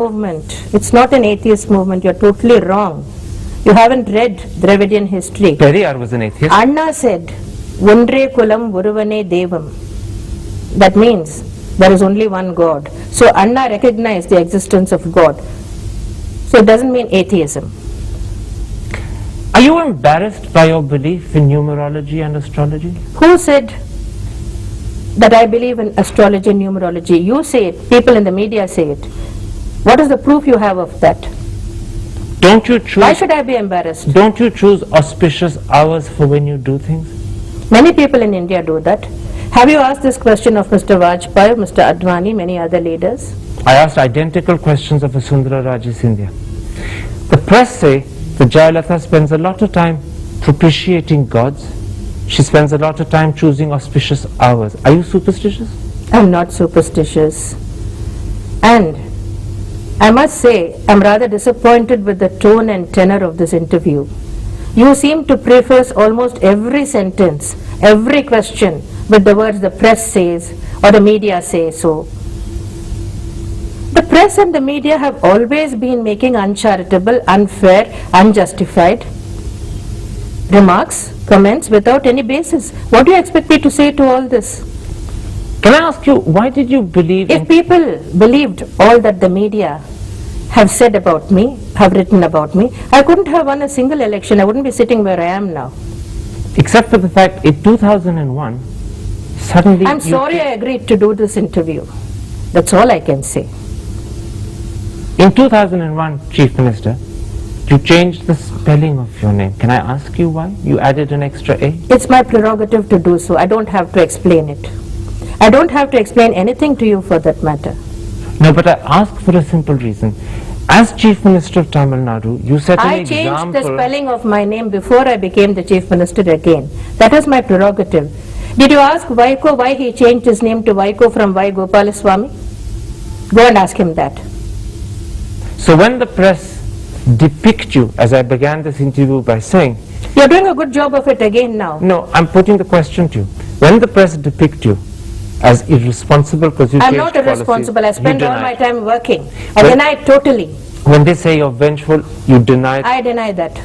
movement. It's not an atheist movement. You're totally wrong. You haven't read Dravidian history. Periyar was an atheist. Anna said, Undre kulam uruvane devam. That means there is only one God. So Anna recognized the existence of God. So it doesn't mean atheism. Are you embarrassed by your belief in numerology and astrology? Who said that I believe in astrology and numerology? You say it. People in the media say it. What is the proof you have of that? Don't you choose? Why should I be embarrassed? Don't you choose auspicious hours for when you do things? Many people in India do that. Have you asked this question of Mr. Vajpayee, Mr. Advani, many other leaders? I asked identical questions of Vasundhara Raje Scindia. The press say that Jayalalitha spends a lot of time propitiating gods. She spends a lot of time choosing auspicious hours. Are you superstitious? I'm not superstitious. And I must say, I'm rather disappointed with the tone and tenor of this interview. You seem to preface almost every sentence, every question with the words the press says or the media say so. The press and the media have always been making uncharitable, unfair, unjustified remarks, comments without any basis. What do you expect me to say to all this? Can I ask you, why did you believe If people believed all that the media have said about me, have written about me, I couldn't have won a single election. I wouldn't be sitting where I am now. Except for the fact in 2001, suddenly I'm sorry I agreed to do this interview. That's all I can say. In 2001, Chief Minister, you changed the spelling of your name. Can I ask you why? You added an extra A? It's my prerogative to do so. I don't have to explain it. I don't have to explain anything to you for that matter. No, but I ask for a simple reason. As Chief Minister of Tamil Nadu, you set an I example. changed the spelling of my name before I became the Chief Minister again. That is my prerogative. Did you ask Vaiko why he changed his name to Vaiko from Y. Gopalaswamy? Go and ask him that. So when the press depict you, as I began this interview by saying, You're doing a good job of it again now. no, I'm putting the question to you. When the press depict you as irresponsible because you I'm changed not policies, irresponsible. I you spend all deny my it. time working. I When- deny it totally. When they say you're vengeful, you deny it. I deny that.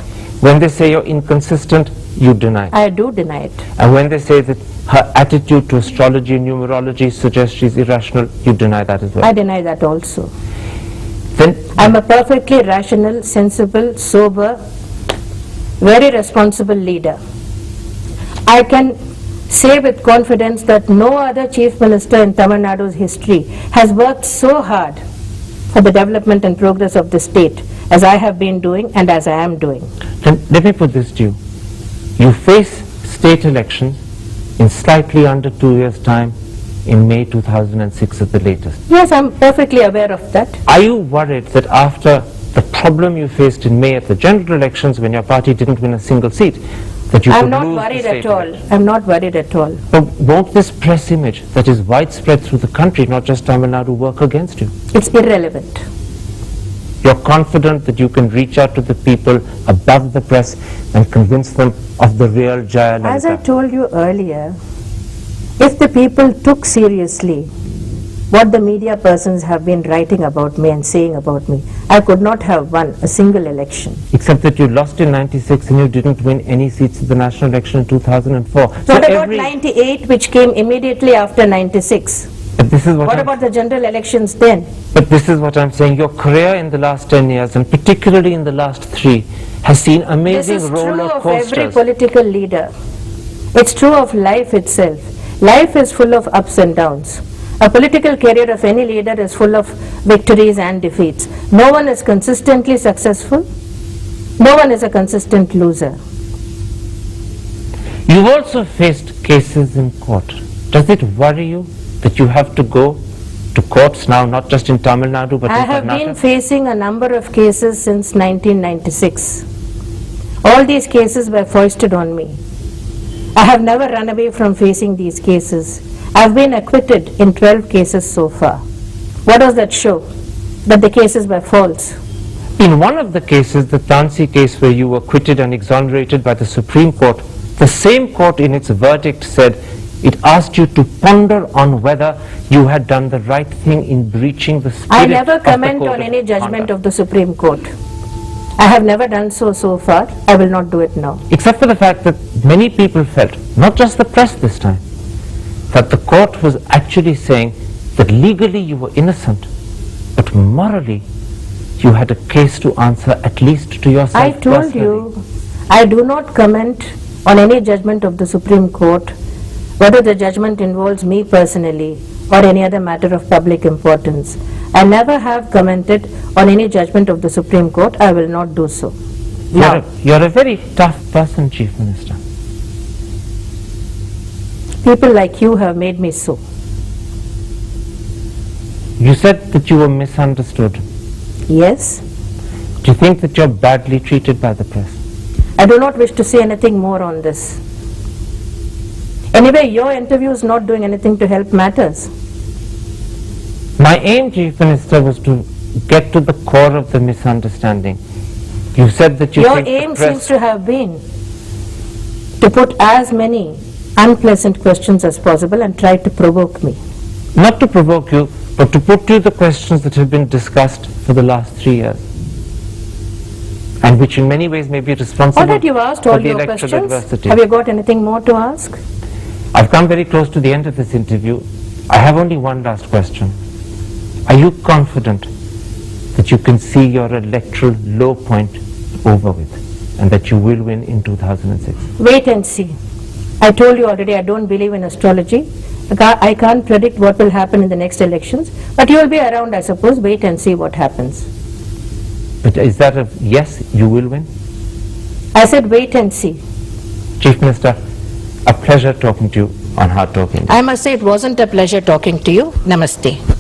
When they say you're inconsistent, you deny it. I do deny it. And when they say that her attitude to astrology and numerology suggests she's irrational, you deny that as well. I deny that also. Then I'm a perfectly rational, sensible, sober, very responsible leader. I can say with confidence that no other Chief Minister in Tamil Nadu's history has worked so hard for the development and progress of the state as I have been doing and as I am doing. Then let me put this to you. You face state elections in slightly under 2 years' time in May 2006 at the latest. Yes, I'm perfectly aware of that. Are you worried that after the problem you faced in May at the general elections when your party didn't win a single seat, that you I'm could not lose the worried state at all. election? I'm not worried at all. But won't this press image that is widespread through the country, not just Tamil Nadu, work against you? It's irrelevant. You're confident that you can reach out to the people above the press and convince them of the real Jayalalitha? As I told you earlier, if the people took seriously what the media persons have been writing about me and saying about me, I could not have won a single election. Except that you lost in 96 and you didn't win any seats at the national election in 2004. What about 98, which came immediately after 96? But this is What about the general elections then? But this is what I'm saying. Your career in the last 10 years, and particularly in the last 3, has seen This amazing is true roller of every coasters. political leader. It's true of life itself. Life is full of ups and downs. A political career of any leader is full of victories and defeats. No one is consistently successful. No one is a consistent loser. You've also faced cases in court. Does it worry you that you have to go to courts now, not just in Tamil Nadu, but I in have Karnataka? been facing a number of cases since 1996. All these cases were foisted on me. I have never run away from facing these cases. I have been acquitted in 12 cases so far. What does that show? That the cases were false. In one of the cases, the Tansi case where you were acquitted and exonerated by the Supreme Court, the same court in its verdict said It asked you to ponder on whether you had done the right thing in breaching the spirit I never of the comment code on of any judgment conduct. of the Supreme Court. I have never done so far. I will not do it now. Except for the fact that many people felt, not just the press this time, that the court was actually saying that legally you were innocent, but morally you had a case to answer, at least to yourself I told personally. you, I do not comment on any judgment of the Supreme Court, whether the judgment involves me personally or any other matter of public importance. I never have commented on any judgment of the Supreme Court. I will not do so. Now, You're a very tough person, Chief Minister. people like you have made me so. You said that you were misunderstood. Yes, Do you think that you're badly treated by the press? I do not wish to say anything more on this. Anyway, your interview is not doing anything to help matters. My aim, Chief Minister, was to get to the core of the misunderstanding. You said that you Your think aim the press... seems to have been to put as many unpleasant questions as possible and try to provoke me. Not to provoke you, but to put to you the questions that have been discussed for the last 3 years, and which in many ways may be responsible All right, you've asked for all the your electoral questions. adversity. Have you got anything more to ask? I've come very close to the end of this interview. I have only one last question. Are you confident that you can see your electoral low point over with, and that you will win in 2006? Wait and see. I told you already I don't believe in astrology. I can't predict what will happen in the next elections, but you will be around, I suppose. Wait and see what happens. But is that a yes, you will win? I said wait and see. Chief Minister, a pleasure talking to you on Hard Talking. I must say it wasn't a pleasure talking to you. Namaste.